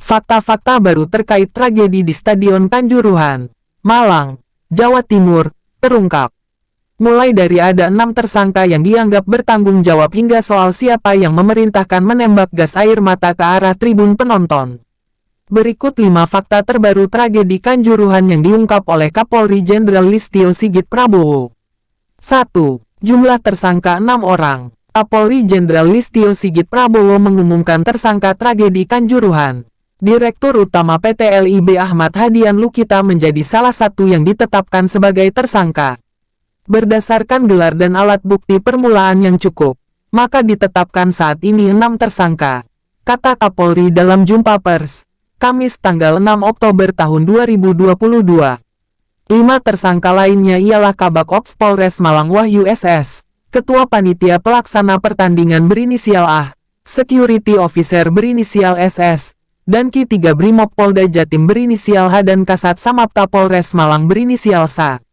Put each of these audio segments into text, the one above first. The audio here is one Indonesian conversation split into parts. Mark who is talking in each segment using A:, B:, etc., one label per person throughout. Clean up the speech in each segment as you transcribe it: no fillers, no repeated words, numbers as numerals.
A: Fakta-fakta baru terkait tragedi di Stadion Kanjuruhan, Malang, Jawa Timur, terungkap. Mulai dari ada 6 tersangka yang dianggap bertanggung jawab hingga soal siapa yang memerintahkan menembak gas air mata ke arah tribun penonton. Berikut 5 fakta terbaru tragedi Kanjuruhan yang diungkap oleh Kapolri Jenderal Listio Sigit Prabowo. 1. Jumlah tersangka 6 orang. Kapolri Jenderal Listio Sigit Prabowo mengumumkan tersangka tragedi Kanjuruhan. Direktur Utama PT LIB Ahmad Hadian Lukita menjadi salah satu yang ditetapkan sebagai tersangka. Berdasarkan gelar dan alat bukti permulaan yang cukup, maka ditetapkan saat ini 6 tersangka, kata Kapolri dalam jumpa pers, Kamis tanggal 6 Oktober tahun 2022. 5 tersangka lainnya ialah Kabak Ops Polres Malang Wahyu SS, Ketua Panitia Pelaksana Pertandingan berinisial A, Security Officer berinisial SS, dan Ki-3 Brimob Polda Jatim berinisial H dan Kasat Samapta Polres Malang berinisial SA.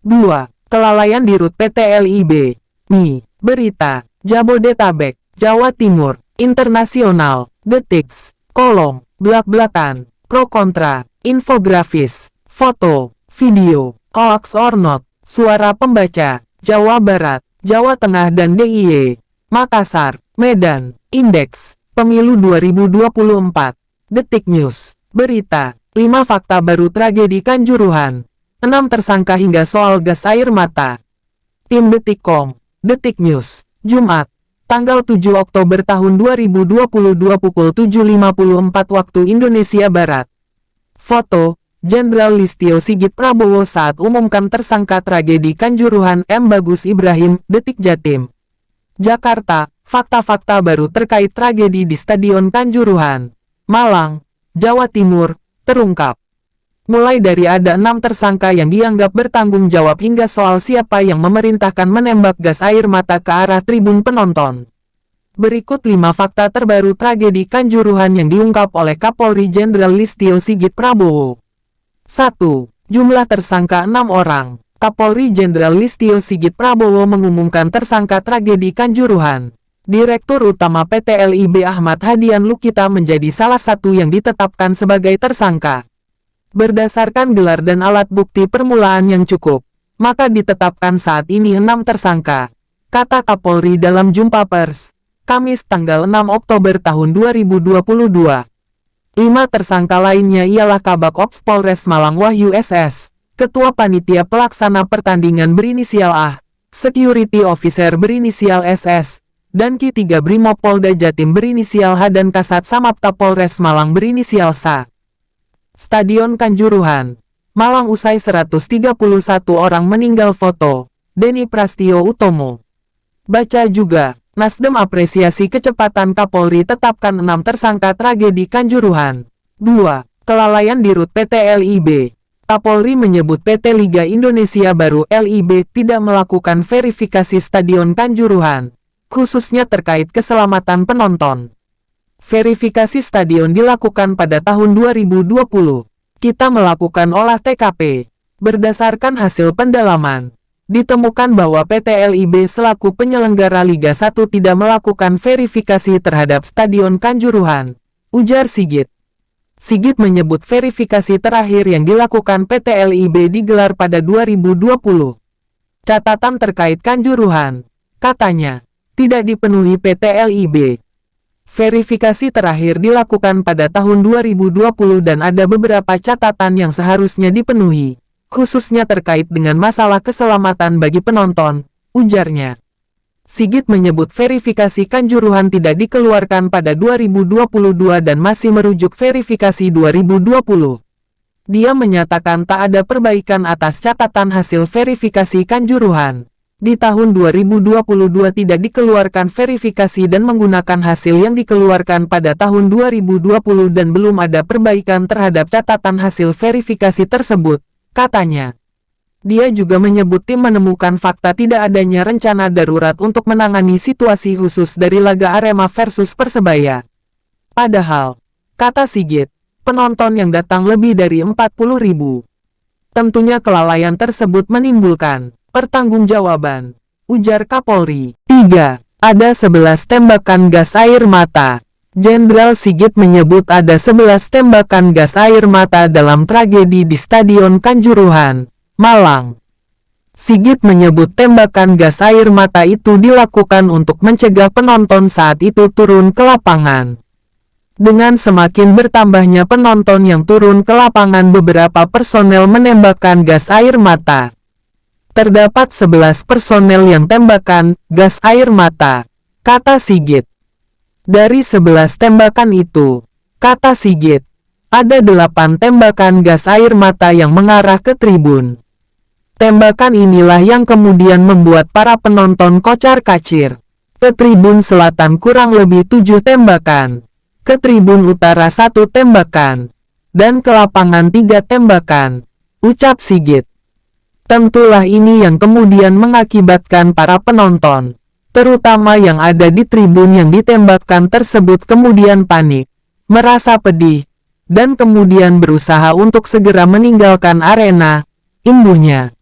A: 2. Kelalaian di Rut PT LIB. Mi. Berita. Jabodetabek, Jawa Timur, Internasional, Detiks, Kolom, Blak-Blakan, Pro Kontra, Infografis, Foto, Video, Hoax or Not, Suara Pembaca, Jawa Barat, Jawa Tengah dan DIY, Makassar, Medan, Indeks, Pemilu 2024. Detik News. Berita. 5 fakta baru tragedi Kanjuruhan. 6 tersangka hingga soal gas air mata. Tim Detikcom. Detik News. Jumat. Tanggal 7 Oktober tahun 2022 pukul 7.54 waktu Indonesia Barat. Foto. Jenderal Listio Sigit Prabowo saat umumkan tersangka tragedi Kanjuruhan M. Bagus Ibrahim, Detik Jatim. Jakarta. Fakta-fakta baru terkait tragedi di Stadion Kanjuruhan, Malang, Jawa Timur, terungkap. Mulai dari ada 6 tersangka yang dianggap bertanggung jawab hingga soal siapa yang memerintahkan menembak gas air mata ke arah tribun penonton. Berikut 5 fakta terbaru tragedi Kanjuruhan yang diungkap oleh Kapolri Jenderal Listio Sigit Prabowo. 1. Jumlah tersangka 6 orang. Kapolri Jenderal Listio Sigit Prabowo mengumumkan tersangka tragedi Kanjuruhan. Direktur Utama PT LIB Ahmad Hadian Lukita menjadi salah satu yang ditetapkan sebagai tersangka. Berdasarkan gelar dan alat bukti permulaan yang cukup, maka ditetapkan saat ini 6 tersangka, kata Kapolri dalam jumpa pers, Kamis tanggal 6 Oktober tahun 2022. 5 tersangka lainnya ialah Kabak Ops Polres Malang Wahyu SS, Ketua Panitia Pelaksana Pertandingan berinisial A, Security Officer berinisial SS, dan Ki-3 Brimob Polda Jatim berinisial H dan Kasat Samapta Polres Malang berinisial SA. Stadion Kanjuruhan, Malang usai 131 orang meninggal. Foto, Denny Prastio Utomo. Baca juga, Nasdem apresiasi kecepatan Kapolri tetapkan 6 tersangka tragedi Kanjuruhan. 2. Kelalaian di Rut PT LIB. Kapolri menyebut PT Liga Indonesia Baru LIB tidak melakukan verifikasi Stadion Kanjuruhan, khususnya terkait keselamatan penonton. Verifikasi stadion dilakukan pada tahun 2020. Kita melakukan olah TKP. Berdasarkan hasil pendalaman, ditemukan bahwa PT LIB selaku penyelenggara Liga 1 tidak melakukan verifikasi terhadap Stadion Kanjuruhan, ujar Sigit. Sigit menyebut verifikasi terakhir yang dilakukan PT LIB digelar pada 2020. Catatan terkait Kanjuruhan, katanya, tidak dipenuhi PT LIB. Verifikasi terakhir dilakukan pada tahun 2020 dan ada beberapa catatan yang seharusnya dipenuhi, khususnya terkait dengan masalah keselamatan bagi penonton, ujarnya. Sigit menyebut verifikasi Kanjuruhan tidak dikeluarkan pada 2022 dan masih merujuk verifikasi 2020. Dia menyatakan tak ada perbaikan atas catatan hasil verifikasi Kanjuruhan. Di tahun 2022 tidak dikeluarkan verifikasi dan menggunakan hasil yang dikeluarkan pada tahun 2020 dan belum ada perbaikan terhadap catatan hasil verifikasi tersebut, katanya. Dia juga menyebut tim menemukan fakta tidak adanya rencana darurat untuk menangani situasi khusus dari laga Arema versus Persebaya. Padahal, kata Sigit, penonton yang datang lebih dari 40.000. Tentunya kelalaian tersebut menimbulkan pertanggungjawaban, ujar Kapolri. 3. Ada 11 tembakan gas air mata. Jenderal Sigit menyebut ada 11 tembakan gas air mata dalam tragedi di Stadion Kanjuruhan, Malang. Sigit menyebut tembakan gas air mata itu dilakukan untuk mencegah penonton saat itu turun ke lapangan. Dengan semakin bertambahnya penonton yang turun ke lapangan, beberapa personel menembakkan gas air mata. Terdapat 11 personel yang tembakan gas air mata, kata Sigit. Dari 11 tembakan itu, kata Sigit, ada 8 tembakan gas air mata yang mengarah ke tribun. Tembakan inilah yang kemudian membuat para penonton kocar-kacir. Ke tribun selatan kurang lebih 7 tembakan. Ke tribun utara 1 tembakan. Dan ke lapangan 3 tembakan, ucap Sigit. Tentulah ini yang kemudian mengakibatkan para penonton, terutama yang ada di tribun yang ditembakkan tersebut, kemudian panik, merasa pedih, dan kemudian berusaha untuk segera meninggalkan arena, imbuhnya.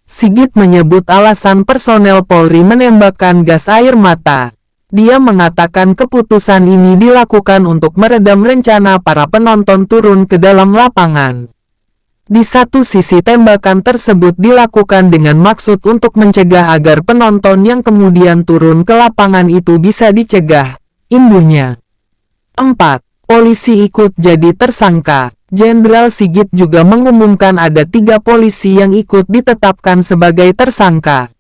A: Sigit menyebut alasan personel Polri menembakkan gas air mata. Dia mengatakan keputusan ini dilakukan untuk meredam rencana para penonton turun ke dalam lapangan. Di satu sisi tembakan tersebut dilakukan dengan maksud untuk mencegah agar penonton yang kemudian turun ke lapangan itu bisa dicegah, imbuhnya. 4. Polisi ikut jadi tersangka. Jenderal Sigit juga mengumumkan ada 3 polisi yang ikut ditetapkan sebagai tersangka.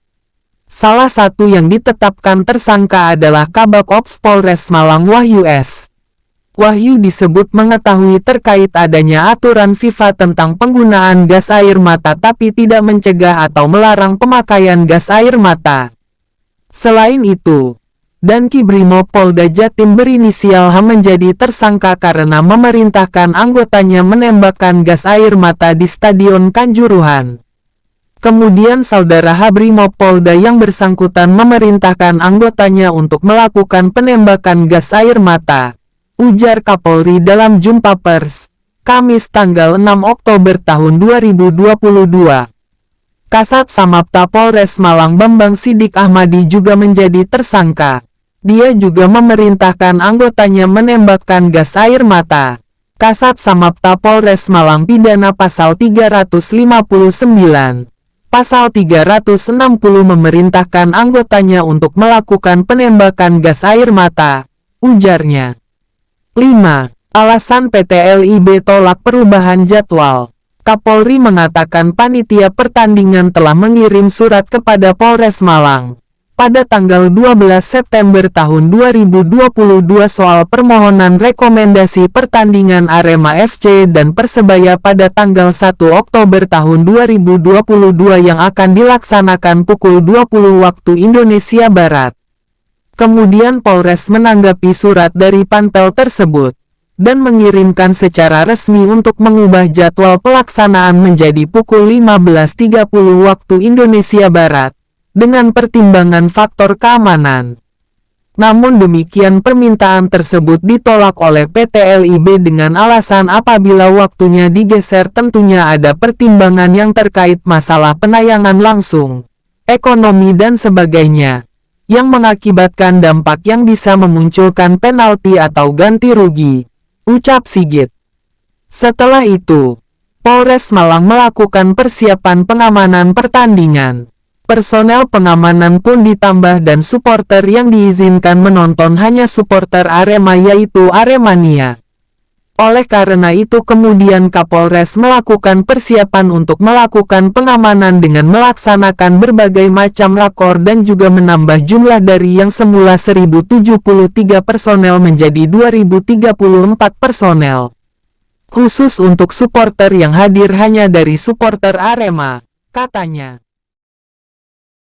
A: Salah satu yang ditetapkan tersangka adalah Kabak Ops Polres Malang Wahyu S. Wahyu disebut mengetahui terkait adanya aturan FIFA tentang penggunaan gas air mata tapi tidak mencegah atau melarang pemakaian gas air mata. Selain itu, Danki Brimob Polda Jatim berinisial H menjadi tersangka karena memerintahkan anggotanya menembakkan gas air mata di Stadion Kanjuruhan. Kemudian Saudara H Brimob Polda yang bersangkutan memerintahkan anggotanya untuk melakukan penembakan gas air mata, ujar Kapolri dalam jumpa pers, Kamis tanggal 6 Oktober tahun 2022. Kasat Samapta Polres Malang Bambang Sidik Ahmadi juga menjadi tersangka. Dia juga memerintahkan anggotanya menembakkan gas air mata. Kasat Samapta Polres Malang pidana pasal 359. Pasal 360 memerintahkan anggotanya untuk melakukan penembakan gas air mata, ujarnya. 5. Alasan PT LIB tolak perubahan jadwal. Kapolri mengatakan panitia pertandingan telah mengirim surat kepada Polres Malang pada tanggal 12 September tahun 2022 soal permohonan rekomendasi pertandingan Arema FC dan Persebaya pada tanggal 1 Oktober tahun 2022 yang akan dilaksanakan pukul 20 waktu Indonesia Barat. Kemudian Polres menanggapi surat dari panpel tersebut dan mengirimkan secara resmi untuk mengubah jadwal pelaksanaan menjadi pukul 15.30 waktu Indonesia Barat, dengan pertimbangan faktor keamanan. Namun demikian permintaan tersebut ditolak oleh PT LIB dengan alasan apabila waktunya digeser tentunya ada pertimbangan yang terkait masalah penayangan langsung, ekonomi dan sebagainya, yang mengakibatkan dampak yang bisa memunculkan penalti atau ganti rugi, ucap Sigit. Setelah itu, Polres Malang melakukan persiapan pengamanan pertandingan. Personel pengamanan pun ditambah dan supporter yang diizinkan menonton hanya supporter Arema yaitu Aremania. Oleh karena itu kemudian Kapolres melakukan persiapan untuk melakukan pengamanan dengan melaksanakan berbagai macam rakor dan juga menambah jumlah dari yang semula 1073 personel menjadi 2034 personel. Khusus untuk supporter yang hadir hanya dari supporter Arema, katanya.